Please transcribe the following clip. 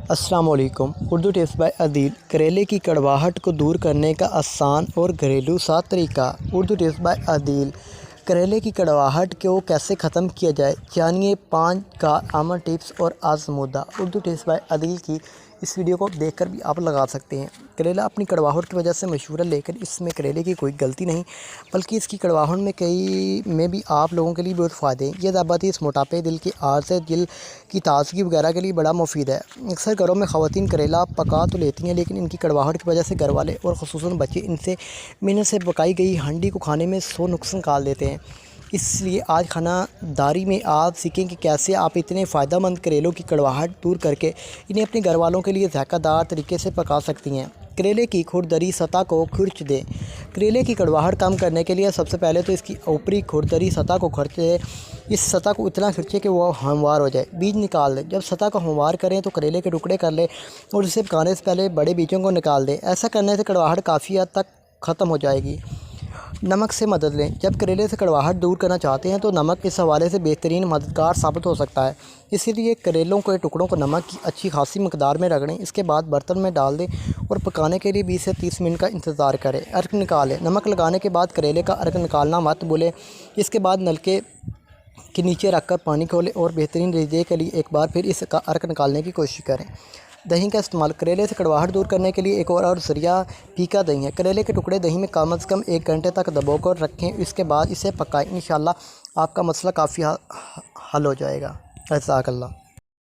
السلام علیکم۔ Urdu tips by عدیل۔ کریلے کی کڑواہٹ کو دور کرنے کا آسان اور گھریلو سادہ طریقہ۔ اردو ٹپس بائی عدیل۔ کریلے کی کڑواہٹ کو کیسے ختم کیا جائے، جانیے 5 کارآمد ٹپس اور آزمودہ۔ اردو ٹپس بائی عدیل کی اس ویڈیو کو دیکھ کر بھی آپ لگا سکتے ہیں۔ کریلا اپنی کڑواہٹ کی وجہ سے مشہور ہے، لیکن اس میں کریلے کی کوئی غلطی نہیں، بلکہ اس کی کڑواہٹ میں بھی آپ لوگوں کے لیے بہت فائدے ہیں۔ یہ ذیابطیس، موٹاپے، دل کی عارضے، دل کی تازگی وغیرہ کے لیے بڑا مفید ہے۔ اکثر گھروں میں خواتین کریلا پکا تو لیتی ہیں، لیکن ان کی کڑواہٹ کی وجہ سے گھر والے اور خصوصاً بچے ان سے محنت سے پکائی گئی ہنڈی کو کھانے میں 100 نقص نکال دیتے ہیں۔ اس لیے آج خانہ داری میں آپ سیکھیں کہ کیسے آپ اتنے فائدہ مند کریلوں کی کڑواہٹ دور کر کے انہیں اپنے گھر والوں کے لیے ذائقہ دار طریقے سے پکا سکتی ہیں۔ کریلے کی کھردری سطح کو کھرچ دیں۔ کریلے کی کڑواہٹ کم کرنے کے لیے سب سے پہلے تو اس کی اوپری کھردری سطح کو کھرچیں۔ اس سطح کو اتنا کھرچیں کہ وہ ہموار ہو جائے۔ بیج نکال دیں۔ جب سطح کو ہموار کریں تو کریلے کے ٹکڑے کر لیں اور اسے پکانے سے پہلے بڑے بیجوں کو نکال دیں۔ ایسا کرنے سے کڑواہٹ کافی حد تک ختم ہو جائے گی۔ نمک سے مدد لیں۔ جب کریلے سے کڑواہٹ دور کرنا چاہتے ہیں تو نمک اس حوالے سے بہترین مددگار ثابت ہو سکتا ہے۔ اسی لیے کریلوں کے ٹکڑوں کو نمک کی اچھی خاصی مقدار میں رگڑیں۔ اس کے بعد برتن میں ڈال دیں اور پکانے کے لیے 20 سے 30 منٹ کا انتظار کریں۔ عرق نکالیں۔ نمک لگانے کے بعد کریلے کا عرق نکالنا مت بھولیں۔ اس کے بعد نلکے کے نیچے رکھ کر پانی کھولیں اور بہترین نتیجے کے لیے ایک بار پھر اس کا عرق نکالنے کی کوشش کریں۔ دہی کا استعمال۔ کریلے سے کڑواہٹ دور کرنے کے لیے ایک اور ذریعہ پھیکا دہی ہے۔ کریلے کے ٹکڑے دہی میں کم از کم 1 گھنٹے تک دبو کر رکھیں، اس کے بعد اسے پکائیں۔ انشاءاللہ آپ کا مسئلہ کافی حل ہو جائے گا۔ جزاک اللہ۔